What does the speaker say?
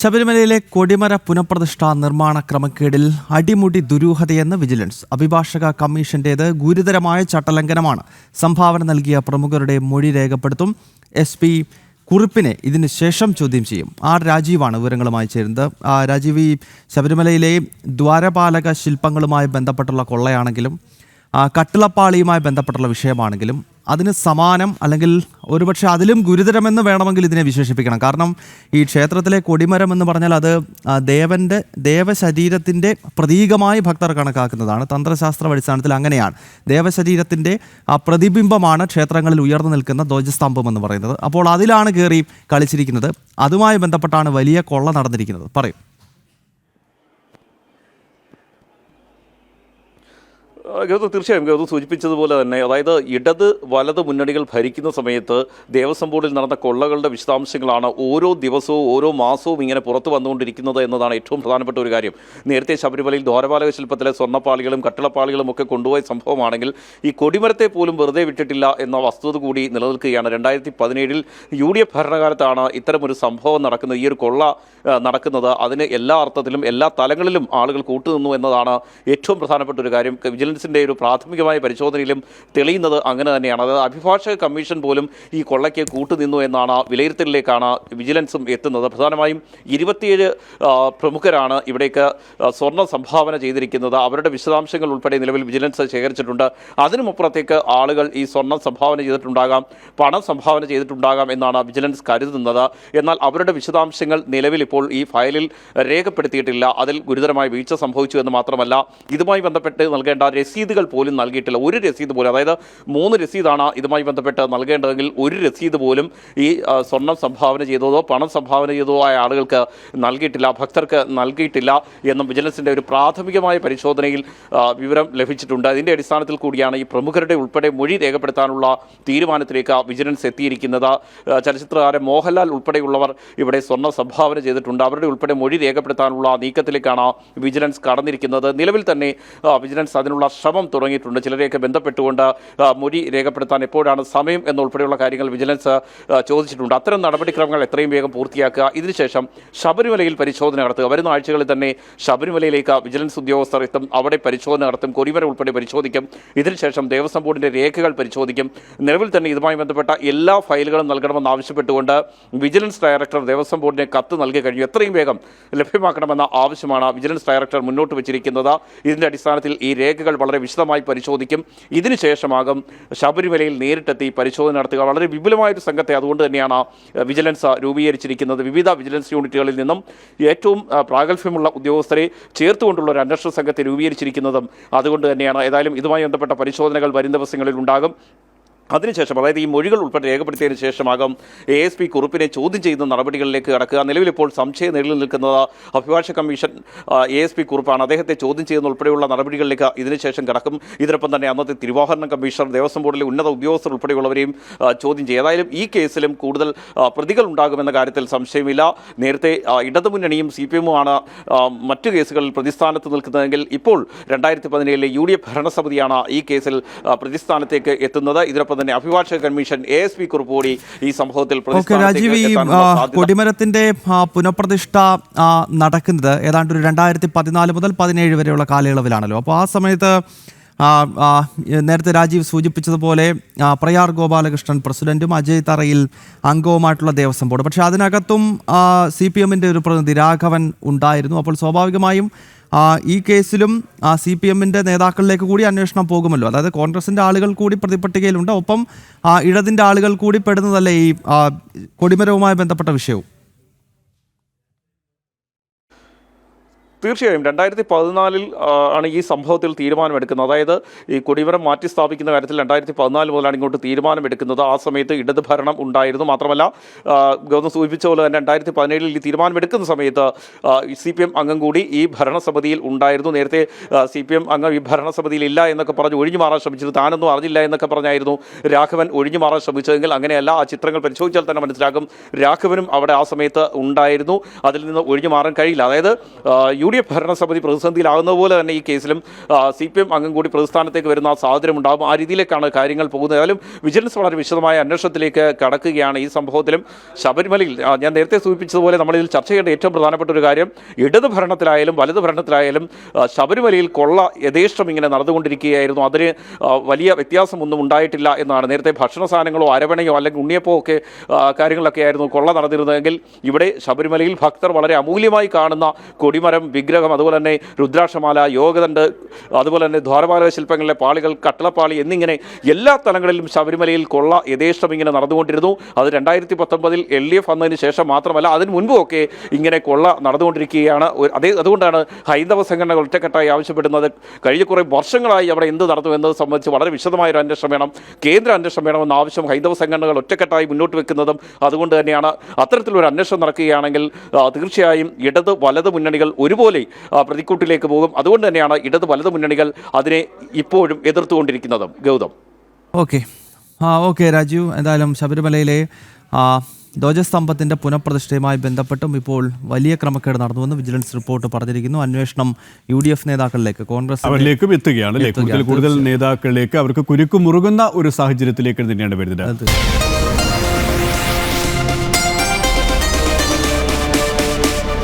ശബരിമലയിലെ കൊടിമര പുനഃപ്രതിഷ്ഠാ നിർമ്മാണ ക്രമക്കേടിൽ അടിമുടി ദുരൂഹതയെന്ന് വിജിലൻസ്. അഭിഭാഷക കമ്മീഷന്റേത് ഗുരുതരമായ ചട്ടലംഘനമാണ്. സംഭാവന നൽകിയ പ്രമുഖരുടെ മൊഴി രേഖപ്പെടുത്തും. SP കുറിപ്പിനെ ഇതിന് ശേഷം ചോദ്യം ചെയ്യും. രാജീവാണ് വിവരങ്ങളുമായി ചേരുന്നത്. രാജീവ്, ഈ ശബരിമലയിലെ ദ്വാരപാലക ശില്പങ്ങളുമായി ബന്ധപ്പെട്ടുള്ള കൊള്ളയാണെങ്കിലും കട്ടിളപ്പാളിയുമായി ബന്ധപ്പെട്ടുള്ള വിഷയമാണെങ്കിലും അതിന് സമാനം അല്ലെങ്കിൽ ഒരുപക്ഷെ അതിലും ഗുരുതരമെന്ന് വേണമെങ്കിൽ ഇതിനെ വിശേഷിപ്പിക്കണം. കാരണം ഈ ക്ഷേത്രത്തിലെ കൊടിമരം എന്ന് പറഞ്ഞാൽ അത് ദേവശരീരത്തിൻ്റെ പ്രതീകമായി ഭക്തർ കണക്കാക്കുന്നതാണ്. തന്ത്രശാസ്ത്ര അടിസ്ഥാനത്തിൽ അങ്ങനെയാണ്. ദേവശരീരത്തിൻ്റെ പ്രതിബിംബമാണ് ക്ഷേത്രങ്ങളിൽ ഉയർന്നു നിൽക്കുന്ന ധ്വജസ്തംഭം എന്ന് പറയുന്നത്. അപ്പോൾ അതിലാണ് കയറി കളിച്ചിരിക്കുന്നത്. അതുമായി ബന്ധപ്പെട്ടാണ് വലിയ കൊള്ള നടന്നിരിക്കുന്നത്. പറയും. തീർച്ചയായും ഗൗതം സൂചിപ്പിച്ചതുപോലെ തന്നെ, അതായത് ഇടത് വലത് മുന്നണികൾ ഭരിക്കുന്ന സമയത്ത് ദേവസ്വം ബോർഡിൽ നടന്ന കൊള്ളകളുടെ വിശദാംശങ്ങളാണ് ഓരോ ദിവസവും ഓരോ മാസവും ഇങ്ങനെ പുറത്തു വന്നുകൊണ്ടിരിക്കുന്നത് എന്നതാണ് ഏറ്റവും പ്രധാനപ്പെട്ട ഒരു കാര്യം. നേരത്തെ ശബരിമലയിൽ ദ്വാരപാലക ശില്പത്തിലെ സ്വർണ്ണപ്പാളികളും കട്ടിളപ്പാളികളും ഒക്കെ കൊണ്ടുപോയ സംഭവമാണെങ്കിൽ ഈ കൊടിമരത്തെ പോലും വെറുതെ വിട്ടിട്ടില്ല എന്ന വസ്തുത കൂടി നിലനിൽക്കുകയാണ്. 2017 UDF ഭരണകാലത്താണ് ഇത്തരമൊരു സംഭവം നടക്കുന്നത്, ഈ ഒരു കൊള്ള നടക്കുന്നത്. അതിന് എല്ലാ അർത്ഥത്തിലും എല്ലാ തലങ്ങളിലും ആളുകൾ കൂട്ടുനിന്നു എന്നതാണ് ഏറ്റവും പ്രധാനപ്പെട്ട ഒരു കാര്യം. വിജിലൻസിൻ്റെ ഒരു പ്രാഥമികമായ പരിശോധനയിലും തെളിയുന്നത് അങ്ങനെ തന്നെയാണ്. അതായത് അഭിഭാഷക കമ്മീഷൻ പോലും ഈ കൊള്ളയ്ക്ക് കൂട്ടുനിന്നു എന്നാണ് വിലയിരുത്തലിലേക്കാണ് വിജിലൻസും എത്തുന്നത്. പ്രധാനമായും 27 പ്രമുഖരാണ് ഇവിടേക്ക് സ്വർണ്ണ സംഭാവന ചെയ്തിരിക്കുന്നത്. അവരുടെ വിശദാംശങ്ങൾ ഉൾപ്പെടെ നിലവിൽ വിജിലൻസ് ശേഖരിച്ചിട്ടുണ്ട്. അതിനുമപ്പുറത്തേക്ക് ആളുകൾ ഈ സ്വർണ്ണം സംഭാവന ചെയ്തിട്ടുണ്ടാകാം, പണം സംഭാവന ചെയ്തിട്ടുണ്ടാകാം എന്നാണ് വിജിലൻസ് കരുതുന്നത്. എന്നാൽ അവരുടെ വിശദാംശങ്ങൾ നിലവിൽ ഇപ്പോൾ ഈ ഫയലിൽ രേഖപ്പെടുത്തിയിട്ടില്ല. അതിൽ ഗുരുതരമായ വീഴ്ച സംഭവിച്ചു എന്ന് മാത്രമല്ല, ഇതുമായി ബന്ധപ്പെട്ട് നൽകേണ്ട രസീതുകൾ പോലും നൽകിയിട്ടില്ല. ഒരു രസീത് പോലും, അതായത് 3 രസീതാണ് ഇതുമായി ബന്ധപ്പെട്ട് നൽകേണ്ടതെങ്കിൽ ഒരു രസീത് പോലും ഈ സ്വർണം സംഭാവന ചെയ്തതോ പണം സംഭാവന ചെയ്തതോ ആയ ആളുകൾക്ക് നൽകിയിട്ടില്ല, ഭക്തർക്ക് നൽകിയിട്ടില്ല എന്നും വിജിലൻസിൻ്റെ ഒരു പ്രാഥമികമായ പരിശോധനയിൽ വിവരം ലഭിച്ചിട്ടുണ്ട്. അതിൻ്റെ അടിസ്ഥാനത്തിൽ കൂടിയാണ് ഈ പ്രമുഖരുടെ ഉൾപ്പെടെ മൊഴി രേഖപ്പെടുത്താനുള്ള തീരുമാനത്തിലേക്ക് വിജിലൻസ് എത്തിയിരിക്കുന്നത്. ചലച്ചിത്രകാരൻ മോഹൻലാൽ ഉൾപ്പെടെയുള്ളവർ ഇവിടെ സ്വർണ്ണ സംഭാവന ചെയ്തിട്ടുണ്ട്. അവരുടെ ഉൾപ്പെടെ മൊഴി രേഖപ്പെടുത്താനുള്ള നീക്കത്തിലേക്കാണ് വിജിലൻസ് കടന്നിരിക്കുന്നത്. നിലവിൽ തന്നെ വിജിലൻസ് അതിനുള്ള ശ്രമം തുടങ്ങിയിട്ടുണ്ട്. ചിലരെയൊക്കെ ബന്ധപ്പെട്ടുകൊണ്ട് മൊഴി രേഖപ്പെടുത്താൻ എപ്പോഴാണ് സമയം എന്നുൾപ്പെടെയുള്ള കാര്യങ്ങൾ വിജിലൻസ് ചോദിച്ചിട്ടുണ്ട്. അത്തരം നടപടിക്രമങ്ങൾ എത്രയും വേഗം പൂർത്തിയാക്കുക. ഇതിനുശേഷം ശബരിമലയിൽ പരിശോധന നടത്തുക. വരുന്ന ആഴ്ചകളിൽ തന്നെ ശബരിമലയിലേക്ക് വിജിലൻസ് ഉദ്യോഗസ്ഥർ എത്തും. അവിടെ പരിശോധന നടത്തും. കൊടിമര ഉൾപ്പെടെ പരിശോധിക്കും. ഇതിനുശേഷം ദേവസ്വം ബോർഡിൻ്റെ രേഖകൾ പരിശോധിക്കും. നിലവിൽ തന്നെ ഇതുമായി ബന്ധപ്പെട്ട എല്ലാ ഫയലുകളും നൽകണമെന്ന് ആവശ്യപ്പെട്ടുകൊണ്ട് വിജിലൻസ് ഡയറക്ടർ ദേവസ്വം ബോർഡിനെ കത്ത് നൽകി കഴിഞ്ഞു. എത്രയും വേഗം ലഭ്യമാക്കണമെന്ന ആവശ്യമാണ് വിജിലൻസ് ഡയറക്ടർ മുന്നോട്ട് വെച്ചിരിക്കുന്നത്. ഇതിൻ്റെ അടിസ്ഥാനത്തിൽ ഈ രേഖകൾ വളരെ വിശദമായി പരിശോധിക്കും. ഇതിനുശേഷമാകും ശബരിമലയിൽ നേരിട്ടെത്തി പരിശോധന നടത്തുക. വളരെ വിപുലമായൊരു സംഘത്തെ അതുകൊണ്ട് തന്നെയാണ് വിജിലൻസ് രൂപീകരിച്ചിരിക്കുന്നത്. വിവിധ വിജിലൻസ് യൂണിറ്റുകളിൽ നിന്നും ഏറ്റവും പ്രാഗൽഭ്യമുള്ള ഉദ്യോഗസ്ഥരെ ചേർത്തുകൊണ്ടുള്ള ഒരു അന്വേഷണ സംഘത്തെ രൂപീകരിച്ചിരിക്കുന്നതും അതുകൊണ്ട് തന്നെയാണ്. ഏതായാലും ഇതുമായി ബന്ധപ്പെട്ട പരിശോധനകൾ വരും ദിവസങ്ങളിൽ ഉണ്ടാകും. അതിനുശേഷം, അതായത് ഈ മൊഴികൾ ഉൾപ്പെടെ രേഖപ്പെടുത്തിയതിനു ശേഷമാകും ASP കുറിപ്പിനെ ചോദ്യം ചെയ്യുന്ന നടപടികളിലേക്ക് കടക്കുക. നിലവിലിപ്പോൾ സംശയം നിലനിൽ നിൽക്കുന്നത് അഭിഭാഷക കമ്മീഷൻ ASP കുറിപ്പാണ്. അദ്ദേഹത്തെ ചോദ്യം ചെയ്യുന്ന ഉൾപ്പെടെയുള്ള നടപടികളിലേക്ക് ഇതിനുശേഷം കടക്കും. ഇതിനൊപ്പം തന്നെ അന്നത്തെ തിരുവാഭരണ കമ്മീഷണർ, ദേവസ്വം ബോർഡിലെ ഉന്നത ഉദ്യോഗസ്ഥർ ഉൾപ്പെടെയുള്ളവരെയും ചോദ്യം ചെയ്യും. ഏതായാലും ഈ കേസിലും കൂടുതൽ പ്രതികൾ ഉണ്ടാകുമെന്ന കാര്യത്തിൽ സംശയമില്ല. നേരത്തെ ഇടതുമുന്നണിയും CPM ആണ് മറ്റു കേസുകളിൽ പ്രതിസ്ഥാനത്ത് നിൽക്കുന്നതെങ്കിൽ ഇപ്പോൾ 2017 UDF ഭരണസമിതിയാണ് ഈ കേസിൽ പ്രതിസ്ഥാനത്തേക്ക് എത്തുന്നത്. ഇതിനൊപ്പം തന്നെ അഭിഭാഷക കമ്മീഷൻ ASP കുറിപ്പ് കൂടി ഈ സംഭവത്തിൽ കൊടിമരത്തിന്റെ പുനഃപ്രതിഷ്ഠ നടക്കുന്നത് ഏതാണ്ട് ഒരു 2014 മുതൽ 2017 വരെയുള്ള കാലയളവിലാണല്ലോ. അപ്പോൾ ആ സമയത്ത് നേരത്തെ രാജീവ് സൂചിപ്പിച്ചതുപോലെ പ്രയാർ ഗോപാലകൃഷ്ണൻ പ്രസിഡന്റും അജയ് തറയിൽ അംഗവുമായിട്ടുള്ള ദേവസ്വം ബോർഡ്. പക്ഷേ അതിനകത്തും CPM-ന്റെ ഒരു പ്രതിനിധി രാഘവൻ ഉണ്ടായിരുന്നു. അപ്പോൾ സ്വാഭാവികമായും ഈ കേസിലും CPM-ന്റെ നേതാക്കളിലേക്ക് കൂടി അന്വേഷണം പോകുമല്ലോ. അതായത് കോൺഗ്രസിൻ്റെ ആളുകൾ കൂടി പ്രതിപട്ടികയിലുണ്ട്. ഒപ്പം ഇടതിൻ്റെ ആളുകൾ കൂടി പെടുന്നതല്ലേ ഈ കൊടിമരവുമായി ബന്ധപ്പെട്ട വിഷയവും? തീർച്ചയായും 2014 ആണ് ഈ സംഭവത്തിൽ തീരുമാനമെടുക്കുന്നത്. അതായത് ഈ കൊടിമരം മാറ്റി സ്ഥാപിക്കുന്ന കാര്യത്തിൽ 2014 മുതലാണ് ഇങ്ങോട്ട് തീരുമാനമെടുക്കുന്നത്. ആ സമയത്ത് ഇടത് ഭരണം ഉണ്ടായിരുന്നു. മാത്രമല്ല, ഗവർണർ സൂചിപ്പിച്ച പോലെ തന്നെ 2017 ഈ തീരുമാനമെടുക്കുന്ന സമയത്ത് CPM അംഗം കൂടി ഈ ഭരണസമിതിയിൽ ഉണ്ടായിരുന്നു. നേരത്തെ CPM അംഗം ഈ ഭരണസമിതിയിൽ ഇല്ല എന്നൊക്കെ പറഞ്ഞ് ഒഴിഞ്ഞു മാറാൻ ശ്രമിച്ചത്, താനൊന്നും അറിഞ്ഞില്ല എന്നൊക്കെ പറഞ്ഞായിരുന്നു രാഘവൻ ഒഴിഞ്ഞു മാറാൻ ശ്രമിച്ചതെങ്കിൽ അങ്ങനെയല്ല. ആ ചിത്രങ്ങൾ പരിശോധിച്ചാൽ തന്നെ മനസ്സിലാക്കും രാഘവനും അവിടെ ആ സമയത്ത് ഉണ്ടായിരുന്നു. അതിൽ നിന്ന് ഒഴിഞ്ഞു മാറാൻ കഴിയില്ല. അതായത് UDF ഭരണസമിതി പ്രതിസന്ധിയിലാകുന്ന പോലെ തന്നെ ഈ കേസിലും CPM അംഗം കൂടി പ്രതിസ്ഥാനത്തേക്ക് വരുന്ന സാഹചര്യം ഉണ്ടാകും. ആ രീതിയിലേക്കാണ് കാര്യങ്ങൾ പോകുന്നത്. ഏതായാലും വിജിലൻസ് വളരെ വിശദമായ അന്വേഷണത്തിലേക്ക് കടക്കുകയാണ്. ഈ സംഭവത്തിലും ശബരിമലയിൽ ഞാൻ നേരത്തെ സൂചിപ്പിച്ചതുപോലെ നമ്മളിതിൽ ചർച്ച ചെയ്യേണ്ട ഏറ്റവും പ്രധാനപ്പെട്ട ഒരു കാര്യം, ഇടത് ഭരണത്തിലായാലും വലത് ഭരണത്തിലായാലും ശബരിമലയിൽ കൊള്ള യഥേഷ്ടം ഇങ്ങനെ നടന്നുകൊണ്ടിരിക്കുകയായിരുന്നു. അതിന് വലിയ വ്യത്യാസമൊന്നും ഉണ്ടായിട്ടില്ല എന്നാണ്. നേരത്തെ ഭക്ഷണ സാധനങ്ങളോ അരവണയോ അല്ലെങ്കിൽ ഉണ്ണിയപ്പോ ഒക്കെ കാര്യങ്ങളൊക്കെ ആയിരുന്നു കൊള്ള നടന്നിരുന്നതെങ്കിൽ ഇവിടെ ശബരിമലയിൽ ഭക്തർ വളരെ അമൂല്യമായി കാണുന്ന കൊടിമരം, വിഗ്രഹം, അതുപോലെ തന്നെ രുദ്രാക്ഷമാല, യോഗദണ്ഡ്, അതുപോലെ തന്നെ ദ്വാരപാലക ശില്പങ്ങളിലെ പാളികൾ, കട്ടളപ്പാളി എന്നിങ്ങനെ എല്ലാ തലങ്ങളിലും ശബരിമലയിൽ കൊള്ള യഥേഷ്ടം ഇങ്ങനെ നടന്നുകൊണ്ടിരുന്നു. അത് 2019 LDF വന്നതിന് ശേഷം മാത്രമല്ല, അതിന് മുൻപുമൊക്കെ ഇങ്ങനെ കൊള്ള നടന്നുകൊണ്ടിരിക്കുകയാണ്. അതുകൊണ്ടാണ് ഹൈന്ദവ സംഘടനകൾ ഒറ്റക്കെട്ടായി ആവശ്യപ്പെടുന്നത്, കഴിഞ്ഞ കുറേ വർഷങ്ങളായി അവിടെ എന്ത് നടന്നു എന്നത് സംബന്ധിച്ച് വളരെ വിശദമായൊരു അന്വേഷണം വേണം, കേന്ദ്ര അന്വേഷണം വേണമെന്ന ആവശ്യം ഹൈന്ദവ സംഘടനകൾ ഒറ്റക്കെട്ടായി മുന്നോട്ട് വെക്കുന്നതും അതുകൊണ്ട് തന്നെയാണ്. അത്തരത്തിലൊരു അന്വേഷണം നടക്കുകയാണെങ്കിൽ തീർച്ചയായും ഇടത് വലത് മുന്നണികൾ ഒരുപോലെ പ്രതിക്കൂട്ടിലേക്ക് പോകും. അതുകൊണ്ട് തന്നെയാണ് ഇടത് വലത് മുന്നണികൾ അതിനെ ഇപ്പോഴും എതിർത്തുകൊണ്ടിരിക്കുന്നത്. ഗൗതം. ഓക്കെ രാജീവ്, എന്തായാലും ശബരിമലയിലെ ധ്വജസ്തംഭത്തിൻ്റെ പുനഃപ്രതിഷ്ഠയുമായി ബന്ധപ്പെട്ടും ഇപ്പോൾ വലിയ ക്രമക്കേട് നടന്നുവെന്ന് വിജിലൻസ് റിപ്പോർട്ട് പറഞ്ഞിരിക്കുന്നു. അന്വേഷണം UDF നേതാക്കളിലേക്ക്, കോൺഗ്രസ് അവരിലേക്കും എത്തുകയാണ്. കൂടുതൽ നേതാക്കളിലേക്ക് അവർക്ക് കുരുക്ക് മുറുകുന്ന ഒരു സാഹചര്യത്തിലേക്ക് തന്നെയാണ് വരുന്നത്.